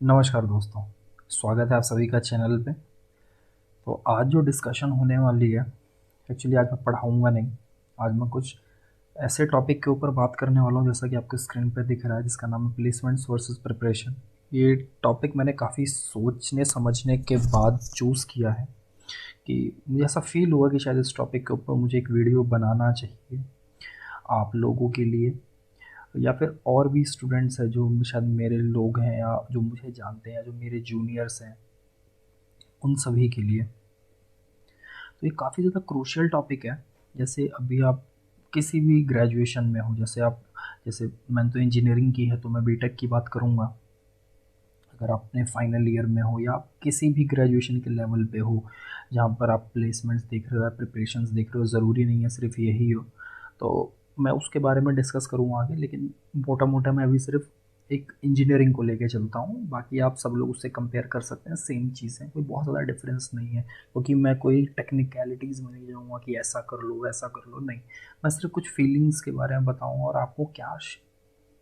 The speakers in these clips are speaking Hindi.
नमस्कार दोस्तों, स्वागत है आप सभी का चैनल पे। तो आज जो डिस्कशन होने वाली है, एक्चुअली आज मैं पढ़ाऊँगा नहीं। आज मैं कुछ ऐसे टॉपिक के ऊपर बात करने वाला हूँ जैसा कि आपके स्क्रीन पे दिख रहा है, जिसका नाम है प्लेसमेंट्स वर्सेस प्रिपरेशन। ये टॉपिक मैंने काफ़ी सोचने समझने के बाद चूज़ किया है कि मुझे ऐसा फ़ील हुआ कि शायद इस टॉपिक के ऊपर मुझे एक वीडियो बनाना चाहिए आप लोगों के लिए, या फिर और भी स्टूडेंट्स हैं जो शायद मेरे लोग हैं या जो मुझे जानते हैं, जो मेरे जूनियर्स हैं, उन सभी के लिए। तो ये काफ़ी ज़्यादा क्रूशियल टॉपिक है। जैसे अभी आप किसी भी ग्रेजुएशन में हो, जैसे मैंने तो इंजीनियरिंग की है तो मैं बीटेक की बात करूँगा। अगर आप अपने फाइनल ईयर में हो या आप किसी भी ग्रेजुएशन के लेवल पे हो जहाँ पर आप प्लेसमेंट्स देख रहे हो या प्रिपरेशंस देख रहे हो, ज़रूरी नहीं है सिर्फ यही हो। तो मैं उसके बारे में डिस्कस करूँगा आगे, लेकिन मोटा मोटा मैं अभी सिर्फ एक इंजीनियरिंग को लेके चलता हूँ। बाकी आप सब लोग उससे कंपेयर कर सकते हैं, सेम चीज़ है, कोई बहुत ज़्यादा डिफरेंस नहीं है। क्योंकि मैं कोई टेक्निकलिटीज़ में नहीं जाऊँगा कि ऐसा कर लो वैसा कर लो, नहीं। मैं सिर्फ कुछ फीलिंग्स के बारे में बताऊँगा और आपको क्या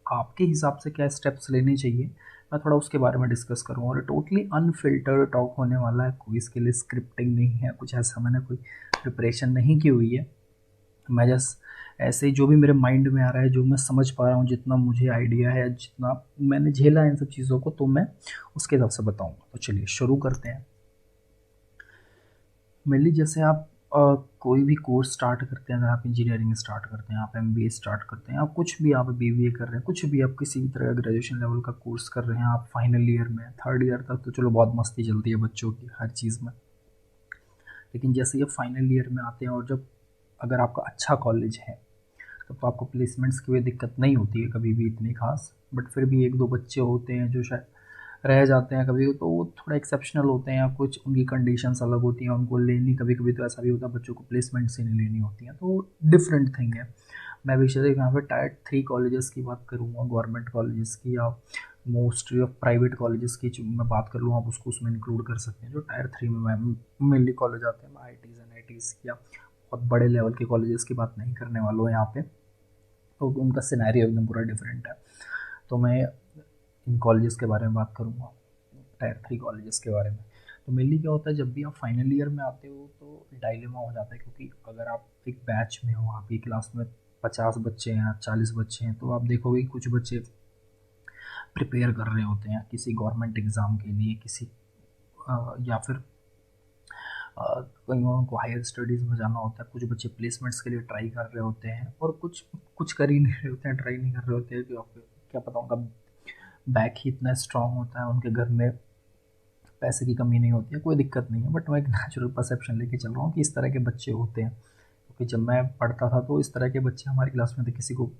आपके हिसाब से क्या स्टेप्स लेने चाहिए, मैं थोड़ा उसके बारे में डिस्कस करूँगा। और टोटली अनफ़िल्टर्ड टॉक होने वाला है, कोई इसके लिए स्क्रिप्टिंग नहीं है, कुछ ऐसा मैंने कोई प्रिपरेशन नहीं की हुई है। मैं जस्ट ऐसे ही जो भी मेरे माइंड में आ रहा है, जो मैं समझ पा रहा हूँ, जितना मुझे आइडिया है, जितना मैंने झेला है इन सब चीज़ों को, तो मैं उसके हिसाब से बताऊँगा। तो चलिए शुरू करते हैं। मेनली जैसे आप कोई भी कोर्स स्टार्ट करते हैं, अगर आप इंजीनियरिंग स्टार्ट करते हैं, आप एमबीए स्टार्ट करते हैं, आप कुछ भी, आप बीबीए कर रहे हैं, कुछ भी, आप किसी भी तरह का ग्रेजुएशन लेवल का कोर्स कर रहे हैं, आप फाइनल ईयर में, थर्ड ईयर तक तो चलो बहुत मस्ती चलती है बच्चों की हर चीज़ में। लेकिन जैसे ही आप फाइनल ईयर में आते हैं और जब अगर आपका अच्छा कॉलेज है, तब तो आपको प्लेसमेंट्स की कोई दिक्कत नहीं होती है कभी भी इतनी खास। बट फिर भी एक दो बच्चे होते हैं जो शायद रह जाते हैं कभी, तो वो थोड़ा एक्सेप्शनल होते हैं, या कुछ उनकी कंडीशंस अलग होती हैं, उनको लेनी, कभी कभी तो ऐसा भी होता है बच्चों को प्लेसमेंट से नहीं लेनी होती हैं, तो डिफरेंट थिंग है। मैं भी शायद यहाँ पे टायर 3 कॉलेजेस की बात करूँगा, गवर्नमेंट कॉलेजेस की, या मोस्टली ऑफ प्राइवेट कॉलेजेस की जो मैं बात कर लूँ, आप उसको उसमें इंक्लूड कर सकते हैं। जो टायर 3 में मेनली कॉलेज आते हैं, IITs NITs या बहुत बड़े लेवल के कॉलेजेस की बात नहीं करने वालों हैं यहाँ पे, तो उनका सिनेरियो एकदम पूरा डिफरेंट है। तो मैं इन कॉलेजेस के बारे में बात करूँगा, टायर 3 कॉलेजेस के बारे में। तो मेनली क्या होता है, जब भी आप फाइनल ईयर में आते हो तो डायलेमा हो जाता है, क्योंकि अगर आप एक बैच में हो, आपकी क्लास में 50 बच्चे हैं, 40 बच्चे हैं, तो आप देखोगे कि कुछ बच्चे प्रिपेयर कर रहे होते हैं किसी गवर्नमेंट एग्ज़ाम के लिए, किसी या फिर कहीं उनको हायर स्टडीज़ में जाना होता है, कुछ बच्चे प्लेसमेंट्स के लिए ट्राई कर रहे होते हैं, और कुछ कुछ कर ही नहीं रहे होते हैं, ट्राई नहीं कर रहे होते हैं, कि क्या पता उनका बैक ही इतना स्ट्रांग होता है, उनके घर में पैसे की कमी नहीं होती है, कोई दिक्कत नहीं है। बट मैं एक नेचुरल परसेप्शन लेके चल रहा हूँ कि इस तरह के बच्चे होते हैं, क्योंकि जब मैं पढ़ता था तो इस तरह के बच्चे हमारी क्लास में थे। किसी को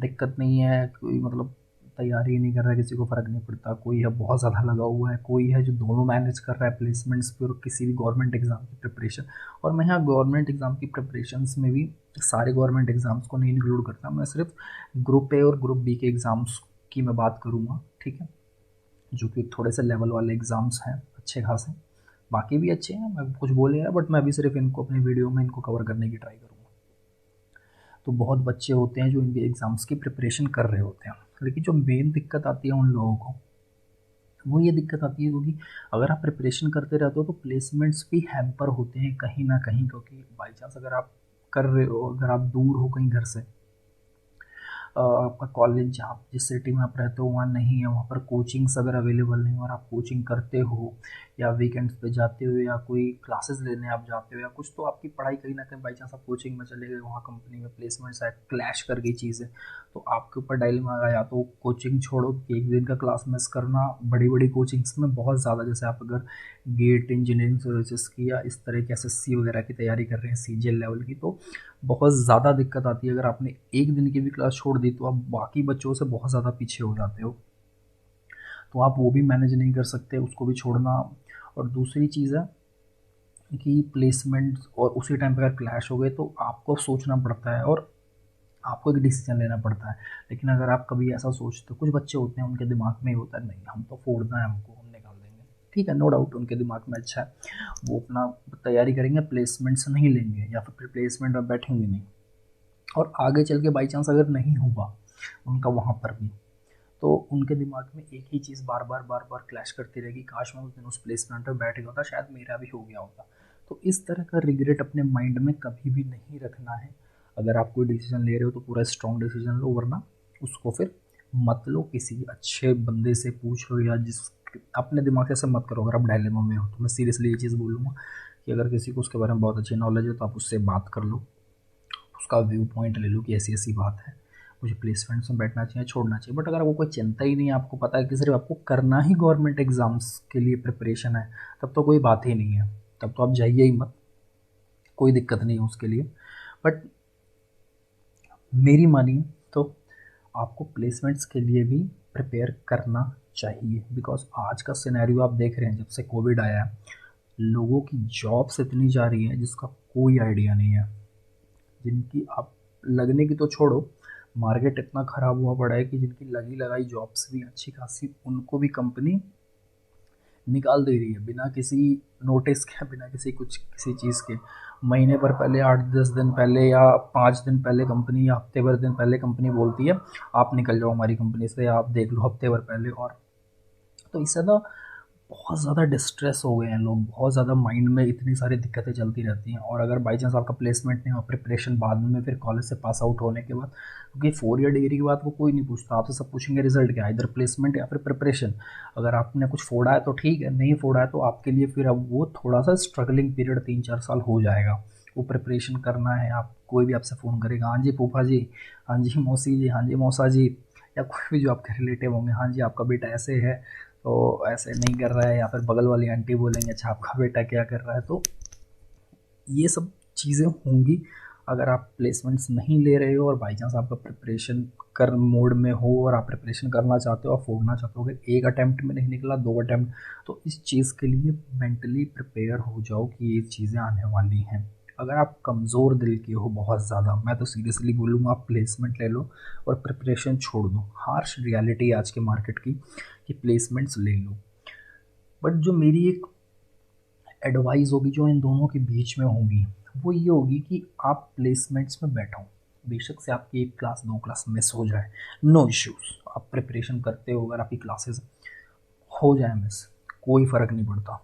दिक्कत नहीं है, कोई मतलब तैयारी ही नहीं कर रहा है, किसी को फ़र्क नहीं पड़ता, कोई है बहुत ज़्यादा लगा हुआ है, कोई है जो दोनों मैनेज कर रहा है, प्लेसमेंट्स पे और किसी भी गवर्नमेंट एग्ज़ाम की प्रिपरेशन। और मैं यहाँ गवर्नमेंट एग्ज़ाम की प्रिपरेशंस में भी सारे गवर्नमेंट एग्ज़ाम्स को नहीं इंक्लूड करता, मैं सिर्फ ग्रुप ए और ग्रुप बी के एग्ज़ाम्स की मैं बात करूँगा, ठीक है, जो कि थोड़े से लेवल वाले एग्ज़ाम्स हैं अच्छे खासे। बाकी भी अच्छे हैं, मैं कुछ बोल नहीं रहा, बट मैं अभी सिर्फ इनको अपनी वीडियो में इनको कवर करने की ट्राई करूँगा। तो बहुत बच्चे होते हैं जो इनके एग्ज़ाम्स की प्रिपरेशन कर रहे होते हैं, लेकिन जो मेन दिक्कत आती है उन लोगों को, वो ये दिक्कत आती है क्योंकि अगर आप प्रिपरेशन करते रहते हो तो प्लेसमेंट्स भी हैम्पर होते हैं कहीं ना कहीं, क्योंकि बाई चांस अगर आप कर रहे हो, अगर आप दूर हो कहीं घर से, आपका कॉलेज जहाँ जिस सिटी में आप रहते हो वहाँ नहीं है, वहाँ पर कोचिंग्स अगर अवेलेबल नहीं हो और आप कोचिंग करते हो, या वीकेंड्स पे जाते हो, या कोई क्लासेस लेने आप जाते हो या कुछ, तो आपकी पढ़ाई कहीं ना कहीं बाई चांस आप कोचिंग में चले गए, वहाँ कंपनी में प्लेसमेंट्स आए, क्लैश कर गई चीज़ें, तो आपके ऊपर डायलेमा आ गया, या तो कोचिंग छोड़ो कि एक दिन का क्लास मिस करना। बड़ी बड़ी कोचिंग्स में बहुत ज़्यादा, जैसे आप अगर गेट इंजीनियरिंग सर्विसेज की या इस तरह की एसएससी वगैरह की तैयारी कर रहे हैं, सीजीएल लेवल की, तो बहुत ज़्यादा दिक्कत आती है। अगर आपने एक दिन की भी क्लास छोड़ दी तो आप बाकी बच्चों से बहुत ज़्यादा पीछे हो जाते हो, तो आप वो भी मैनेज नहीं कर सकते, उसको भी छोड़ना। और दूसरी चीज़ है कि प्लेसमेंट और उसी टाइम पर अगर क्लैश हो गए तो आपको सोचना पड़ता है और आपको एक डिसीजन लेना पड़ता है। लेकिन अगर आप कभी ऐसा सोचते हो, कुछ बच्चे होते हैं उनके दिमाग में ही होता है, नहीं हम तो फोड़ना है, हमको हम निकाल देंगे, ठीक है, नो डाउट उनके दिमाग में अच्छा है, वो अपना तैयारी करेंगे, प्लेसमेंट्स नहीं लेंगे या फिर प्लेसमेंट में बैठेंगे नहीं, और आगे चल के बाई चांस अगर नहीं हुआ उनका वहाँ पर भी, तो उनके दिमाग में एक ही चीज़ बार बार बार बार क्लैश करती रहेगी, काश मैं उस दिन उस प्लेसमेंट पर बैठ गया होता, शायद मेरा भी हो गया होता। तो इस तरह का रिग्रेट अपने माइंड में कभी भी नहीं रखना है। अगर आप कोई डिसीजन ले रहे हो तो पूरा स्ट्रॉन्ग डिसीजन लो, वरना उसको फिर मत लो, किसी अच्छे बंदे से पूछ लो, या जिस अपने दिमाग से ऐसे मत करो। अगर आप डायलेमा में हो तो मैं सीरियसली ये चीज़ बोलूँगा कि अगर किसी को उसके बारे में बहुत अच्छी नॉलेज है तो आप उससे बात कर लो, उसका व्यू पॉइंट ले लो कि ऐसी ऐसी बात है, मुझे प्लेसमेंट्स में बैठना चाहिए, छोड़ना चाहिए। बट अगर आपको कोई चिंता ही नहीं है, आपको पता है कि सिर्फ आपको करना ही गवर्नमेंट एग्ज़ाम्स के लिए प्रिपरेशन है, तब तो कोई बात ही नहीं है, तब तो आप जाइए ही मत, कोई दिक्कत नहीं है उसके लिए। बट मेरी मानिए तो आपको प्लेसमेंट्स के लिए भी प्रिपेयर करना चाहिए, बिकॉज आज का सिनेरियो आप देख रहे हैं, जब से कोविड आया है लोगों की जॉब्स इतनी जा रही है जिसका कोई आइडिया नहीं है, जिनकी आप लगने की तो छोड़ो, मार्केट इतना ख़राब हुआ पड़ा है कि जिनकी लगी लगाई जॉब्स भी अच्छी खासी, उनको भी कंपनी निकाल दे रही है बिना किसी नोटिस के, बिना किसी कुछ किसी चीज़ के। महीने भर पहले, 8-10 दिन पहले या 5 दिन पहले कंपनी, या हफ्ते भर दिन पहले कंपनी बोलती है आप निकल जाओ हमारी कंपनी से, आप देख लो हफ्ते भर पहले। और तो इससे ना बहुत ज़्यादा डिस्ट्रेस हो गए हैं लोग, बहुत ज़्यादा माइंड में इतनी सारी दिक्कतें चलती रहती हैं। और अगर बाई चांस आपका प्लेसमेंट नहीं हुआ, प्रिपरेशन बाद में फिर कॉलेज से पास आउट होने के बाद, क्योंकि 4 ईयर डिग्री के बाद वो कोई नहीं पूछता आपसे, सब पूछेंगे रिजल्ट क्या है, इधर प्लेसमेंट या फिर प्रिपरेशन। अगर आपने कुछ फोड़ा है तो ठीक है, नहीं फोड़ा है तो आपके लिए फिर अब वो थोड़ा सा स्ट्रगलिंग पीरियड 3-4 साल हो जाएगा। वो प्रिपरेशन करना है, आप कोई भी आपसे फ़ोन करेगा, हाँ जी फूफा जी, हाँ जी मौसी जी, हाँ जी मौसा जी, या कोई भी जो आपके रिलेटिव होंगे, हाँ जी आपका बेटा ऐसे है तो ऐसे नहीं कर रहा है, या फिर बगल वाली आंटी बोलेंगे अच्छा आपका बेटा क्या कर रहा है। तो ये सब चीज़ें होंगी अगर आप प्लेसमेंट्स नहीं ले रहे हो और बाई चांस आपका प्रिपरेशन कर मोड में हो और आप प्रिपरेशन करना चाहते हो, आप फोड़ना चाहते हो, अगर एक अटैम्प्ट में नहीं निकला, 2 अटैम्प्ट, तो इस चीज़ के लिए मेंटली प्रिपेयर हो जाओ कि ये चीज़ें आने वाली हैं। अगर आप कमज़ोर दिल के हो बहुत ज़्यादा, मैं तो सीरियसली बोलूँगा आप प्लेसमेंट ले लो और प्रिपरेशन छोड़ दो। हार्श रियलिटी आज के मार्केट की कि प्लेसमेंट्स ले लो। बट जो मेरी एक एडवाइस होगी जो इन दोनों के बीच में होगी, वो ये होगी कि आप प्लेसमेंट्स में बैठो, बेशक से आपकी 1 क्लास 2 क्लास मिस हो जाए, नो इश्यूज़, आप प्रिपरेशन करते हो, अगर आपकी क्लासेस हो जाए मिस, कोई फ़र्क नहीं पड़ता।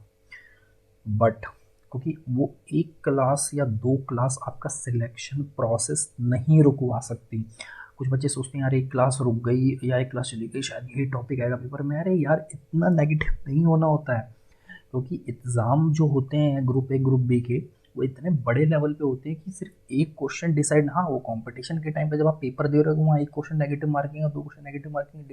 बट क्योंकि वो 1 क्लास या 2 क्लास आपका सिलेक्शन प्रोसेस नहीं रुकवा सकती। कुछ बच्चे सोचते हैं यार 1 क्लास रुक गई या 1 क्लास चली गई, शायद यही टॉपिक आएगा पेपर में। अरे यार इतना नेगेटिव नहीं होना होता है, क्योंकि एग्ज़ाम जो होते हैं ग्रुप ए ग्रुप बी के, वो इतने बड़े लेवल पे होते हैं कि सिर्फ एक क्वेश्चन डिसाइड, हाँ वो कंपटीशन के टाइम पे जब आप पेपर दे रहे हो वहाँ एक क्वेश्चन नेगेटिव मार्किंग या 2 क्वेश्चन नेगेटिव मार्किंग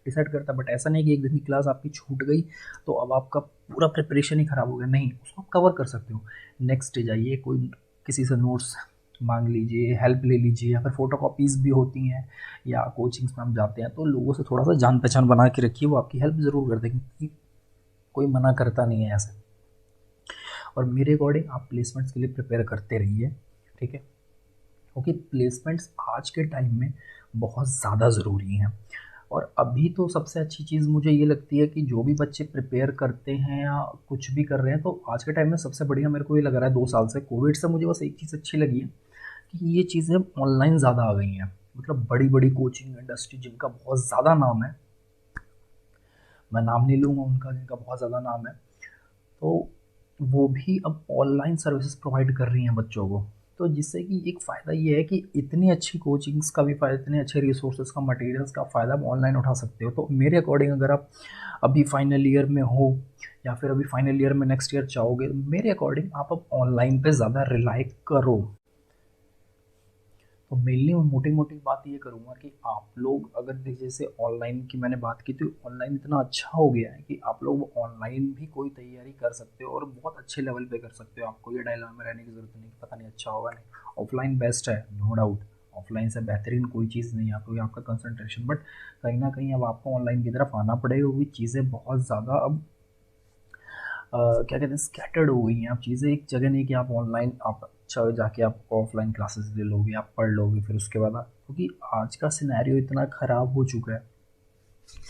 डिसाइड करता है। बट ऐसा नहीं कि एक दिन की क्लास आपकी छूट गई तो अब आपका पूरा प्रिपरेशन ही ख़राब हो गया, नहीं, उसको आप कवर कर सकते हो। नेक्स्ट डे जाइए, कोई किसी से नोट्स मांग लीजिए, हेल्प ले लीजिए, या फिर फ़ोटो कॉपीज़ भी होती हैं, या कोचिंग्स में हम जाते हैं तो लोगों से थोड़ा सा जान पहचान बना के रखिए, वो आपकी हेल्प ज़रूर कर देंगे, क्योंकि कोई मना करता नहीं है ऐसे। और मेरे अकॉर्डिंग आप प्लेसमेंट्स के लिए प्रिपेयर करते रहिए, ठीक है, क्योंकि प्लेसमेंट्स आज के टाइम में बहुत ज़्यादा ज़रूरी हैं। और अभी तो सबसे अच्छी चीज़ मुझे ये लगती है कि जो भी बच्चे प्रिपेयर करते हैं या कुछ भी कर रहे हैं, तो आज के टाइम में सबसे बढ़िया मेरे को ये लग रहा है 2 साल से, कोविड से मुझे बस एक चीज़ अच्छी लगी है कि ये चीज़ें ऑनलाइन ज़्यादा आ गई हैं। मतलब बड़ी बड़ी कोचिंग इंडस्ट्री जिनका बहुत ज़्यादा नाम है, मैं नाम नहीं लूँगा उनका, जिनका बहुत ज़्यादा नाम है, तो वो भी अब ऑनलाइन सर्विसेज प्रोवाइड कर रही हैं बच्चों को। तो जिससे कि एक फ़ायदा ये है कि इतनी अच्छी कोचिंग्स का भी फ़ायदा, इतने अच्छे रिसोर्सेज का, मटेरियल्स का फ़ायदा आप ऑनलाइन उठा सकते हो। तो मेरे अकॉर्डिंग अगर आप अभी फाइनल ईयर में हो या फिर अभी फाइनल ईयर में नेक्स्ट ईयर चाहोगे, मेरे अकॉर्डिंग आप अब ऑनलाइन पे ज़्यादा रिलाई करो। तो मेनली मैं मोटी मोटी बात ये करूँगा कि आप लोग अगर जैसे ऑनलाइन की मैंने बात की, तो ऑनलाइन इतना अच्छा हो गया है कि आप लोग ऑनलाइन भी कोई तैयारी कर सकते हो और बहुत अच्छे लेवल पे कर सकते हो। आपको ये डायलॉग में रहने की ज़रूरत नहीं कि पता नहीं अच्छा होगा, नहीं, ऑफलाइन बेस्ट है, नो डाउट, ऑफलाइन से बेहतरीन कोई चीज़ नहीं है। आपको आपका कंसंट्रेशन, बट कहीं ना कहीं अब आपको ऑनलाइन की तरफ आना पड़ेगा, वो चीज़ें बहुत ज़्यादा अब क्या कहते हैं स्कैटर्ड हो गई हैं। आप चीज़ें एक जगह नहीं कि आप ऑनलाइन आप अच्छा जाके आप ऑफलाइन क्लासेस ले लोगे, आप पढ़ लोगे, फिर उसके बाद क्योंकि आज का सिनेरियो इतना ख़राब हो चुका है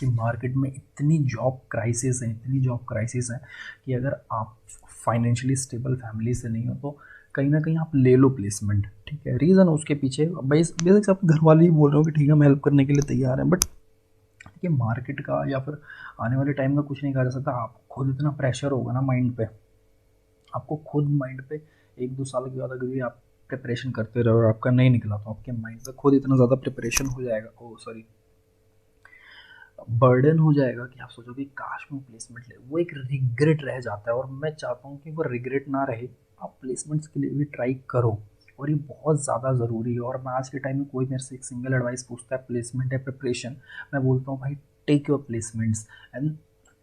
कि मार्केट में इतनी जॉब क्राइसिस है, इतनी जॉब क्राइसिस है कि अगर आप फाइनेंशियली स्टेबल फैमिली से नहीं हो तो कहीं ना कहीं आप ले लो प्लेसमेंट, ठीक है। रीज़न उसके पीछे बेसिक से आपके घर वाले ही बोल रहे हो कि ठीक है हम हेल्प करने के लिए तैयार हैं, बट कि मार्केट का या फिर आने वाले टाइम का कुछ नहीं कहा जा सकता। आप खुद इतना प्रेशर होगा ना माइंड पे, आपको खुद माइंड पे 1-2 साल के बाद अगर भी आप प्रिपरेशन करते रहो और आपका नहीं निकला तो आपके माइंड पे खुद इतना ज़्यादा प्रिपरेशन हो जाएगा, ओ सॉरी, बर्डन हो जाएगा कि आप सोचोगे काश मैं प्लेसमेंट ले, वो एक रिग्रेट रह जाता है। और मैं चाहता हूँ कि वो रिग्रेट ना रहे, आप प्लेसमेंट्स के लिए भी ट्राई करो, और ये बहुत ज़्यादा ज़रूरी है। और मैं आज के टाइम में कोई मेरे से एक सिंगल एडवाइस पूछता है प्लेसमेंट है प्रिपरेशन, मैं बोलता हूँ भाई take your placements and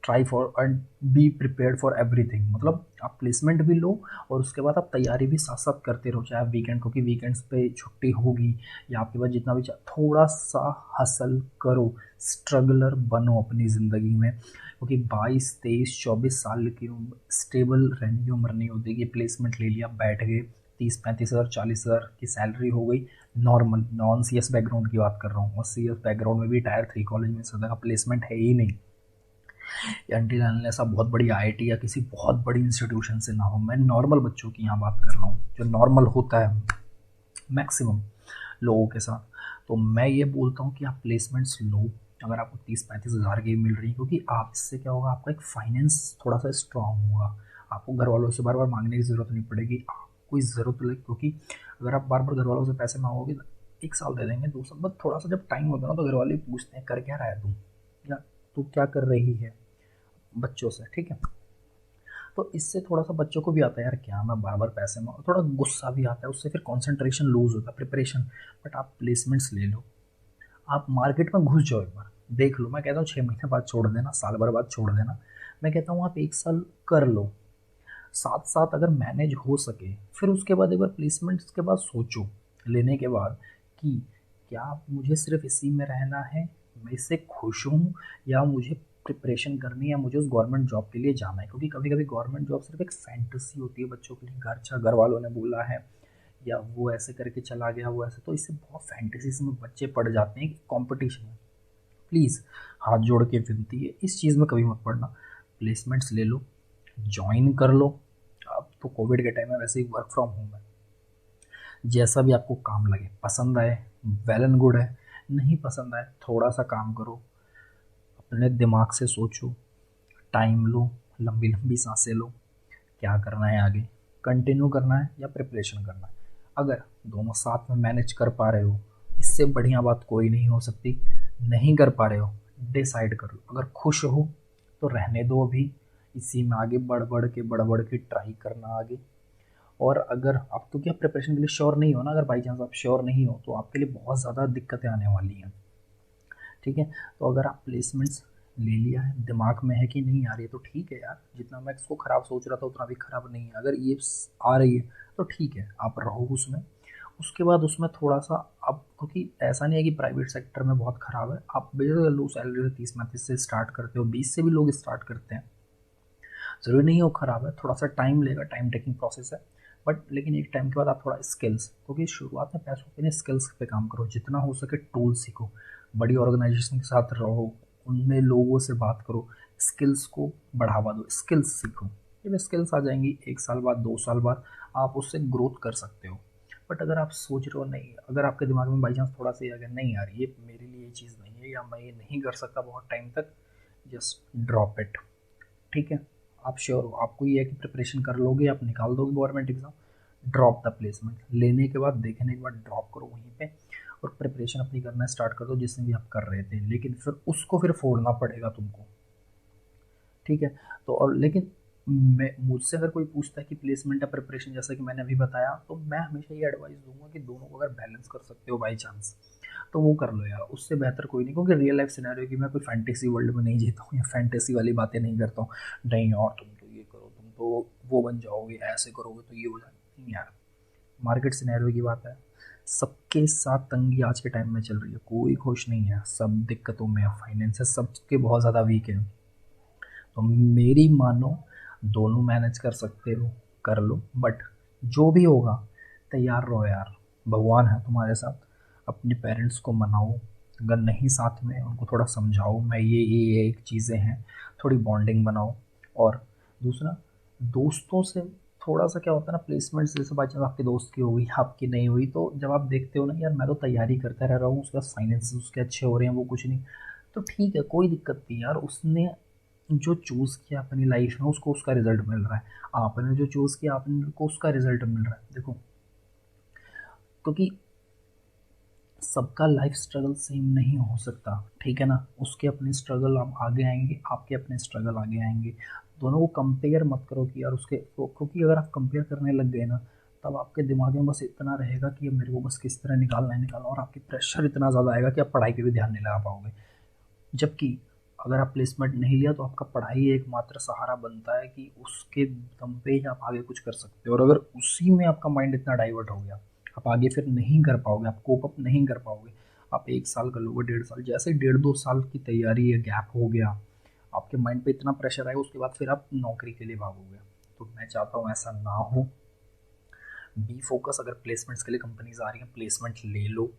try for and be prepared for everything. मतलब आप प्लेसमेंट भी लो और उसके बाद आप तैयारी भी साथ साथ करते रहो, चाहे आप वीकेंड, क्योंकि वीकेंड्स पे छुट्टी होगी या आपके पास जितना भी थोड़ा सा हसल करो, स्ट्रगलर बनो अपनी ज़िंदगी में, क्योंकि 22, 23, 24 साल की उम्र स्टेबल रहने की उम्र नहीं होती कि प्लेसमेंट ले लिया बैठ गए, 30-35 हज़ार 40 हज़ार की सैलरी हो गई। Normal non CS background की बात कर रहा हूँ, और सी एस बैकग्राउंड में भी टायर 3 कॉलेज में से का प्लेसमेंट है ही नहीं, अनटिल अनलेस ऐसा बहुत बड़ी आईआईटी या किसी बहुत बड़ी इंस्टीट्यूशन से ना हो। मैं नॉर्मल बच्चों की यहाँ बात कर रहा हूँ जो नॉर्मल होता है मैक्सिमम लोगों के साथ। तो मैं ये बोलता हूँ कि आप प्लेसमेंट्स लो अगर आपको 30-35 हज़ार की मिल रही है, क्योंकि आप इससे क्या होगा, आपका एक फाइनेंस थोड़ा सा स्ट्रांग होगा, आपको घर वालों से बार बार मांगने की ज़रूरत नहीं पड़ेगी। आपको इस ज़रूरत लगे, क्योंकि अगर आप बार बार घर वालों से पैसे मांगोगे तो 1 साल दे देंगे, 2 साल बाद थोड़ा सा जब टाइम होता है ना तो घर वाले पूछते हैं कर क्या रहा है तुम, या तू क्या कर रही है, बच्चों से, ठीक है। तो इससे थोड़ा सा बच्चों को भी आता है यार क्या मैं बार बार पैसे मांग, थोड़ा गुस्सा भी आता है, उससे फिर कंसंट्रेशन लूज होता है प्रिपरेशन। बट आप प्लेसमेंट्स ले लो, आप मार्केट में घुस जाओ, एक बार देख लो। मैं कहता हूँ 6 महीने बाद छोड़ देना, साल भर बाद छोड़ देना, मैं कहता हूँ आप 1 साल कर लो, साथ साथ अगर मैनेज हो सके फिर उसके बाद एक बार प्लेसमेंट्स के बाद सोचो लेने के बाद कि क्या मुझे सिर्फ इसी में रहना है, मैं इससे खुश हूँ, या मुझे प्रिपरेशन करनी है, या मुझे उस गवर्नमेंट जॉब के लिए जाना है। क्योंकि कभी कभी गवर्नमेंट जॉब सिर्फ एक फैंटेसी होती है बच्चों के लिए, घर वालों ने बोला है या वो ऐसे करके चला गया, वो ऐसे, तो इससे बहुत फैंटेसीज में बच्चे पड़ जाते हैं कॉम्पिटिशन में। प्लीज़ हाथ जोड़ के विनती है इस चीज़ में कभी मत पड़ना, प्लेसमेंट्स ले लो, ज्वाइन कर लो। अब तो कोविड के टाइम में वैसे ही वर्क फ्रॉम होम है, जैसा भी आपको काम लगे, पसंद आए वेल एंड गुड है, नहीं पसंद आए थोड़ा सा काम करो, अपने दिमाग से सोचो, टाइम लो, लंबी लंबी सांसें लो, क्या करना है आगे, कंटिन्यू करना है या प्रिपरेशन करना है। अगर दोनों साथ में मैनेज कर पा रहे हो, इससे बढ़िया बात कोई नहीं हो सकती। नहीं कर पा रहे हो, डिसाइड कर लो, अगर खुश हो तो रहने दो अभी, इसी में आगे बढ़ बढ़ के ट्राई करना आगे। और अगर आप तो क्या प्रिपरेशन के लिए श्योर नहीं हो ना, अगर बाई चांस आप श्योर नहीं हो तो आपके लिए बहुत ज़्यादा दिक्कतें आने वाली हैं, ठीक है। तो अगर आप प्लेसमेंट्स ले लिया है, दिमाग में है कि नहीं आ रही है तो ठीक है यार, जितना मैं इसको ख़राब सोच रहा था उतना भी ख़राब नहीं है, अगर ये आ रही है तो ठीक है, आप रहो उसमें। उसके बाद उसमें थोड़ा सा आप, क्योंकि ऐसा नहीं है कि प्राइवेट सेक्टर में बहुत ख़राब है, आप बेशक लो सैलरी 30-35 से स्टार्ट करते हो, 20 से भी लोग स्टार्ट करते हैं, ज़रूरी नहीं है वो ख़राब है, थोड़ा सा टाइम लेगा, टाइम टेकिंग प्रोसेस है। बट लेकिन एक टाइम के बाद आप थोड़ा स्किल्स, क्योंकि शुरुआत में पैसों के लिए स्किल्स पे काम करो, जितना हो सके टूल सीखो, बड़ी ऑर्गेनाइजेशन के साथ रहो, उनमें लोगों से बात करो, स्किल्स को बढ़ावा दो, स्किल्स सीखो। जब स्किल्स आ जाएंगी 1 साल बाद 2 साल बाद आप उससे ग्रोथ कर सकते हो। बट अगर आप सोच रहे हो नहीं, अगर आपके दिमाग में बाई चांस थोड़ा सा अगर नहीं यार ये मेरे लिए ये चीज़ नहीं है, या मैं ये नहीं कर सकता बहुत टाइम तक, जस्ट ड्रॉप इट, ठीक है। आप श्योर हो, आपको ये है कि प्रिपरेशन कर लोगे, आप निकाल दोगे government exam, drop the placement, लेने के बाद देखने के बाद ड्रॉप करो वहीं पे, और प्रिपरेशन अपनी करना स्टार्ट कर दो जिसमें भी आप कर रहे थे, लेकिन फिर उसको फिर फोड़ना पड़ेगा तुमको, ठीक है। तो और लेकिन मैं, मुझसे अगर कोई पूछता है कि प्लेसमेंट या प्रिपरेशन, जैसा कि मैंने अभी बताया, तो मैं हमेशा ये एडवाइस दूंगा कि दोनों को अगर बैलेंस कर सकते हो बाई चांस तो वो कर लो यार, उससे बेहतर कोई नहीं। क्योंकि रियल लाइफ सिनेरियो की मैं कोई फैंटेसी वर्ल्ड में नहीं जीता हूँ या फैंटेसी वाली बातें नहीं करता हूँ, नहीं और तुम तो ये करो, तुम तो वो बन जाओगे, ऐसे करोगे तो ये हो जाएगा, नहीं यार। मार्केट सिनेरियो की बात है, सबके साथ तंगी आज के टाइम में चल रही है, कोई खुश नहीं है, सब दिक्कतों में है, फाइनेंसेस सबके बहुत ज़्यादा वीक है। तो मेरी मानो दोनों मैनेज कर सकते हो, कर लो, बट जो भी होगा तैयार रहो यार, भगवान है तुम्हारे साथ। अपने पेरेंट्स को मनाओ, अगर नहीं साथ में उनको थोड़ा समझाओ, मैं ये एक चीज़ें हैं, थोड़ी बॉन्डिंग बनाओ। और दूसरा, दोस्तों से थोड़ा सा क्या होता है ना, प्लेसमेंट जैसे बाई चांस आपके दोस्त की हो गई, आपकी नहीं हुई, तो जब आप देखते हो ना यार मैं तो तैयारी करता रह रहा हूँ, उसके बाद फाइनेंस उसके अच्छे हो रहे हैं, वो कुछ नहीं, तो ठीक है, कोई दिक्कत नहीं यार, उसने जो चूज़ किया अपनी लाइफ में उसको उसका रिजल्ट मिल रहा है। आपने जो चूज़ किया आपने को उसका रिजल्ट मिल रहा है। देखो, क्योंकि सबका लाइफ स्ट्रगल सेम नहीं हो सकता, ठीक है ना। उसके अपने स्ट्रगल आप आगे आएंगे, आपके अपने स्ट्रगल आगे आएंगे। दोनों को कंपेयर मत करो कि यार उसके क्योंकि अगर आप कंपेयर करने लग गए ना, तब आपके दिमाग में बस इतना रहेगा कि अब मेरे को बस किस तरह निकालना है निकालना, और आपकी प्रेशर इतना ज़्यादा आएगा कि आप पढ़ाई पे भी ध्यान नहीं लगा पाओगे। जबकि अगर आप प्लेसमेंट नहीं लिया तो आपका पढ़ाई एकमात्र सहारा बनता है कि उसके दम पे ही आप आगे कुछ कर सकते हो। और अगर उसी में आपका माइंड इतना डाइवर्ट हो गया, आप आगे फिर नहीं कर पाओगे, आप कोप अप नहीं कर पाओगे। आप 1 साल कर लोगे, 1.5 साल, जैसे 1.5-2 साल की तैयारी है, गैप हो गया, आपके माइंड पे इतना प्रेशर आएगा, उसके बाद फिर आप नौकरी के लिए भागोगे। तो मैं चाहता हूँ ऐसा ना हो। बी फोकस, अगर प्लेसमेंट्स के लिए कंपनीज आ रही हैं, प्लेसमेंट ले लो,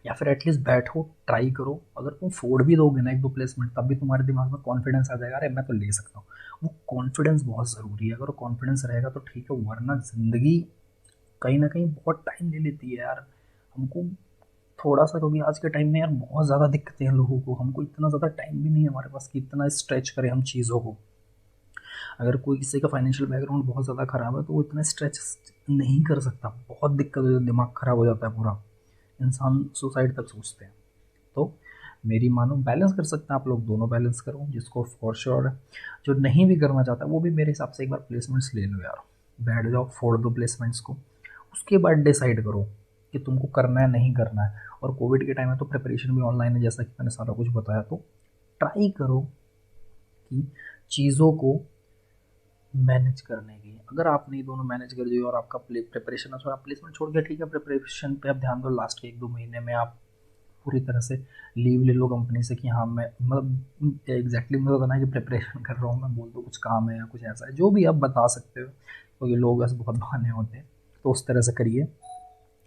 या फिर एटलीस्ट बैठो, ट्राई करो। अगर तुम फोड़ भी दोगे ना 1-2 प्लेसमेंट, तब भी तुम्हारे दिमाग में कॉन्फिडेंस आ जाएगा, अरे मैं तो ले सकता हूँ। वो कॉन्फिडेंस बहुत ज़रूरी है। अगर कॉन्फिडेंस रहेगा तो ठीक है, वरना ज़िंदगी कहीं ना कहीं बहुत टाइम ले लेती है यार हमको। थोड़ा सा, क्योंकि आज के टाइम में यार बहुत ज़्यादा दिक्कतें हैं लोगों को, हमको इतना ज़्यादा टाइम भी नहीं है हमारे पास कि इतना स्ट्रेच करें हम चीज़ों को। अगर कोई किसी का फाइनेंशियल बैकग्राउंड बहुत ज़्यादा ख़राब है तो वो इतना स्ट्रेच नहीं कर सकता, बहुत दिक्कत हो जाती है, दिमाग ख़राब हो जाता है पूरा, इंसान सुसाइड तक सोचते हैं। तो मेरी मानो बैलेंस कर सकते हैं आप लोग, दोनों बैलेंस करो, जिसको फॉर श्योर है। जो नहीं भी करना चाहता वो भी मेरे हिसाब से एक बार प्लेसमेंट्स ले लो यार, बैठ जाओ, फोड़ दो प्लेसमेंट्स को, उसके बाद डिसाइड करो कि तुमको करना है नहीं करना है। और कोविड के टाइम में तो प्रिपरेशन भी ऑनलाइन है, जैसा कि मैंने सारा कुछ बताया। तो ट्राई करो कि चीज़ों को मैनेज करने की, अगर आपने ये दोनों मैनेज कर दिए और आपका प्रिपरेशन है, तो आप प्लेसमेंट छोड़ के ठीक है, प्रिपरेशन पे आप ध्यान दो। लास्ट के 1-2 महीने में आप पूरी तरह से लीव ले लो कंपनी से कि हाँ मैं मतलब एग्जैक्टली मुझे पता है कि प्रिपरेशन कर रहा हूँ, मैं बोल दो कुछ काम है या कुछ ऐसा है, जो भी आप बता सकते हो, क्योंकि लोग ऐसे बहुत बहाने होते हैं। तो उस तरह से करिए।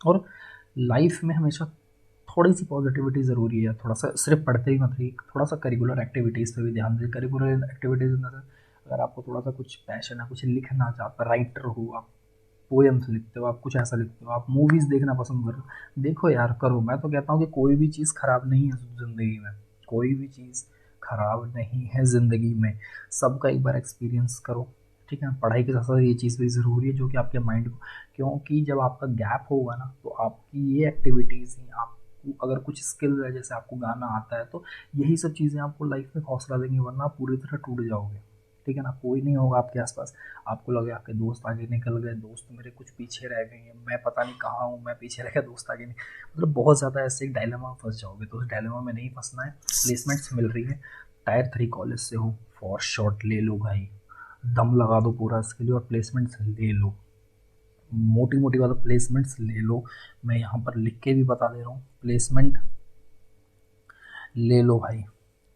और लाइफ में हमेशा थोड़ी सी पॉजिटिविटी ज़रूरी है। थोड़ा सा सिर्फ पढ़ते ही मत रहिए, थोड़ा सा करिकुलर एक्टिविटीज़ पे भी ध्यान दीजिए। करिकुलर एक्टिविटीज़ में अगर आपको थोड़ा सा कुछ पैशन है, कुछ लिखना चाहते हो, राइटर हो आप, पोएम्स लिखते हो आप, कुछ ऐसा लिखते हो आप, मूवीज़ देखना पसंद करो, देखो यार करो। मैं तो कहता हूँ कि कोई भी चीज़ ख़राब नहीं है ज़िंदगी में, कोई भी चीज़ ख़राब नहीं है ज़िंदगी में, सबका एक बार एक्सपीरियंस करो, ठीक है। पढ़ाई के साथ साथ ये चीज़ भी ज़रूरी है जो कि आपके माइंड को, क्योंकि जब आपका गैप होगा ना तो आपकी ये एक्टिविटीज़ ही आपको, अगर कुछ स्किल है जैसे आपको गाना आता है, तो यही सब चीज़ें आपको लाइफ में हौसला देंगी, वरना आप पूरी तरह टूट जाओगे, ठीक है ना। कोई नहीं होगा आपके आसपास, आपको लगे आपके दोस्त आगे निकल गए, दोस्त मेरे कुछ पीछे रह गए हैं, मैं पता नहीं कहाँ हूँ, मैं पीछे रह गया, दोस्त आगे नहीं, मतलब बहुत ज़्यादा ऐसे एक डायलेमा में फंस जाओगे। तो उस डायलेमा में नहीं फंसना है। प्लेसमेंट्स मिल रही है, टायर 3 कॉलेज से हो, फॉर शॉर्ट ले लो भाई, दम लगा दो पूरा इसके लिए और प्लेसमेंट्स ले लो, मोटी मोटी वाला प्लेसमेंट्स ले लो। मैं यहाँ पर लिख के भी बता दे रहा हूँ, प्लेसमेंट ले लो भाई,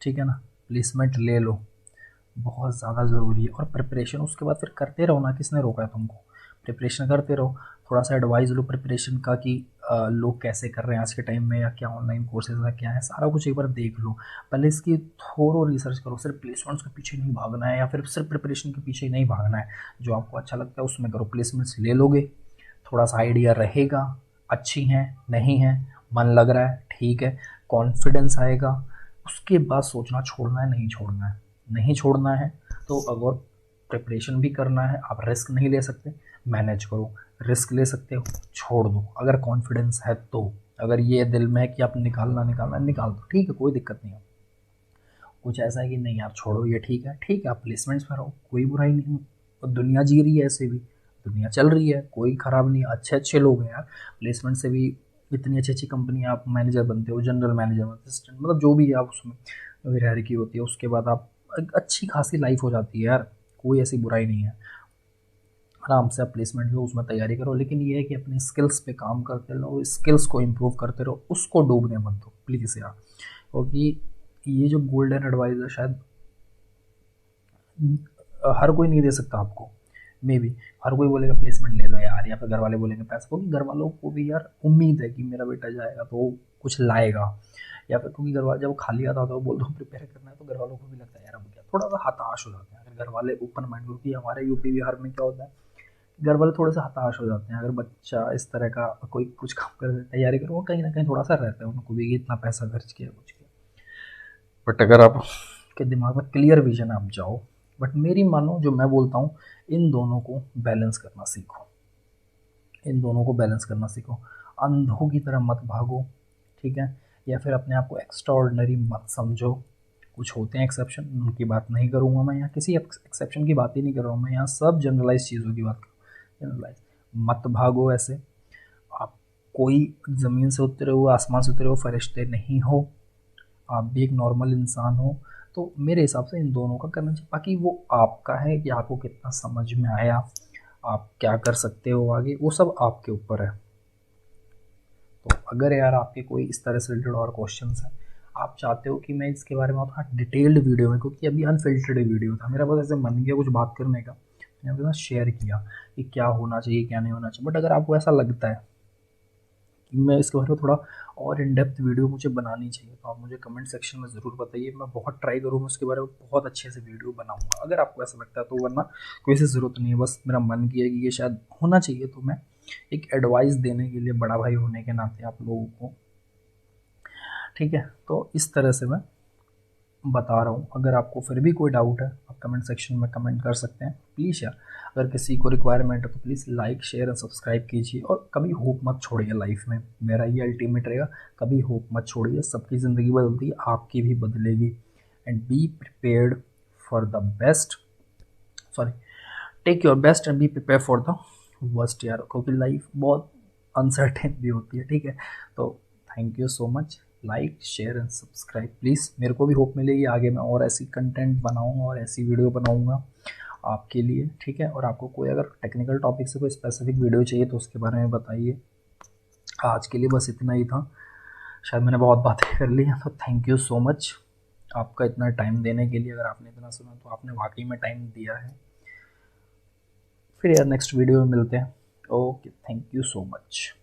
ठीक है ना, प्लेसमेंट ले लो, बहुत ज़्यादा ज़रूरी है। और प्रिपरेशन उसके बाद फिर करते रहो ना, किसने रोका है तुमको, प्रिपरेशन करते रहो। थोड़ा सा एडवाइस लो प्रिपरेशन का कि लोग कैसे कर रहे हैं आज के टाइम में, या क्या ऑनलाइन कोर्सेज है क्या है, सारा कुछ एक बार देख लो। पहले इसकी थोरो रिसर्च करो, सिर्फ प्लेसमेंट्स के पीछे नहीं भागना है, या फिर सिर्फ प्रिपरेशन के पीछे ही नहीं भागना है। जो आपको अच्छा लगता है उसमें करो, प्लेसमेंट्स ले लोगे, थोड़ा सा आइडिया रहेगा, अच्छी हैं नहीं हैं, मन लग रहा है ठीक है, कॉन्फिडेंस आएगा, उसके बाद सोचना छोड़ना है नहीं छोड़ना है। नहीं छोड़ना है तो अगर प्रिपरेशन भी करना है, आप रिस्क नहीं ले सकते, मैनेज करो। रिस्क ले सकते हो, छोड़ दो अगर कॉन्फिडेंस है तो। अगर ये दिल में है कि आप निकालना निकालना निकाल दो, ठीक है, कोई दिक्कत नहीं है। कुछ ऐसा है कि नहीं यार छोड़ो ये, ठीक है ठीक है, आप प्लेसमेंट्स में रहो, कोई बुराई नहीं है। और दुनिया जी रही है, ऐसे भी दुनिया चल रही है, कोई ख़राब नहीं है, अच्छे अच्छे लोग हैं यार। प्लेसमेंट से भी इतनी अच्छी अच्छी कंपनी, आप मैनेजर बनते हो, जनरल मैनेजर, असिस्टेंट, मतलब जो भी है आप उसमें हायरार्की होती है, उसके बाद आप एक अच्छी खासी लाइफ हो जाती है यार, कोई ऐसी बुराई नहीं है। आराम से आप प्लेसमेंट लो, उसमें तैयारी करो, लेकिन ये है कि अपने स्किल्स पे काम करते रहो, स्किल्स को इम्प्रूव करते रहो, उसको डूबने मत दो प्लीज़ यार। क्योंकि ये जो गोल्डन एडवाइस है शायद हर कोई नहीं दे सकता आपको, मे बी हर कोई बोलेगा प्लेसमेंट ले लो यार, या फिर घर वाले बोलेंगे पैसा, क्योंकि घर वालों को भी यार उम्मीद है कि मेरा बेटा जाएगा तो वो कुछ लाएगा, या फिर क्योंकि घर वाले जब खाली आता होता है वो बोल दो प्रिपेयर करना है, तो घर वालों को भी लगता है यार अब क्या, थोड़ा सा हताश हो जाते हैं अगर घर वाले ओपन माइंड, क्योंकि हमारे यूपी बिहार में क्या होता है, घर वाले थोड़े से हताश हो जाते हैं अगर बच्चा इस तरह का कोई कुछ काम कर तैयारी करो, वो कहीं ना कहीं थोड़ा सा रहता है उनको भी कि इतना पैसा खर्च किया कुछ किया। बट अगर आप के दिमाग में क्लियर विजन आप जाओ, बट मेरी मानो जो मैं बोलता हूँ, इन दोनों को बैलेंस करना सीखो, इन दोनों को बैलेंस करना सीखो। अंधों की तरह मत भागो, ठीक है, या फिर अपने आप को एक्स्ट्रा ऑर्डिनरी मत समझो। कुछ होते हैं एक्सेप्शन, उनकी बात नहीं करूँगा मैं यहाँ, किसी एक्सेप्शन की बात ही नहीं कर रहा हूँ मैं यहाँ, सब जनरलाइज चीज़ों की बात कर रहा हूँ, जनरलाइज। मत भागो ऐसे, आप कोई ज़मीन से उतरे हुए, आसमान से उतरे हुए फरिश्ते नहीं हो, आप भी एक नॉर्मल इंसान हो। तो मेरे हिसाब से इन दोनों का करना चाहिए। बाकी वो आपका है कि आपको कितना समझ में आया, आप क्या कर सकते हो आगे, वो सब आपके ऊपर है। तो अगर यार आपके कोई इस तरह से रिलेटेड और क्वेश्चंस हैं, आप चाहते हो कि मैं इसके बारे में और हाँ डिटेल्ड वीडियो में, क्योंकि अभी अनफिल्टर्ड वीडियो था मेरा, बस ऐसे मन गया कुछ बात करने का, मैंने आपके साथ शेयर किया कि क्या होना चाहिए क्या नहीं होना चाहिए। बट अगर आपको ऐसा लगता है कि मैं इसके बारे में थोड़ा और इन डेप्थ वीडियो मुझे बनानी चाहिए, तो आप मुझे कमेंट सेक्शन में ज़रूर बताइए, मैं बहुत ट्राई करूँगा उसके बारे में बहुत अच्छे से वीडियो बनाऊँगा अगर आपको ऐसा लगता है तो। वरना कोई ऐसी ज़रूरत नहीं है, बस मेरा मन किया कि ये शायद होना चाहिए, तो मैं एक एडवाइस देने के लिए बड़ा भाई होने के नाते आप लोगों को, ठीक है, तो इस तरह से मैं बता रहा हूँ। अगर आपको फिर भी कोई डाउट है आप कमेंट सेक्शन में कमेंट कर सकते हैं प्लीज़ यार। अगर किसी को रिक्वायरमेंट है तो please like share and subscribe कीजिए, और कभी होप मत छोड़िए लाइफ में, मेरा ये अल्टीमेट रहेगा, कभी होप मत छोड़िए। सबकी ज़िंदगी बदलती है, आपकी भी बदलेगी। And be prepared for the best, sorry, take your best and be prepare for the worst यार, क्योंकि लाइफ बहुत अनसर्टेन भी होती है, ठीक है। तो thank you so much, like share and subscribe please. मेरे को भी होप मिलेगी आगे मैं और ऐसी कंटेंट बनाऊंगा और ऐसी वीडियो बनाऊंगा आपके लिए, ठीक है। और आपको कोई अगर टेक्निकल टॉपिक से कोई स्पेसिफिक वीडियो चाहिए तो उसके बारे में बताइए। आज के लिए बस इतना ही था, शायद मैंने बहुत बातें कर ली हैं, तो थैंक यू सो मच आपका इतना टाइम देने के लिए। अगर आपने इतना सुना तो आपने वाकई में टाइम दिया है। फिर यार नेक्स्ट वीडियो में मिलते हैं। Okay, thank you so much.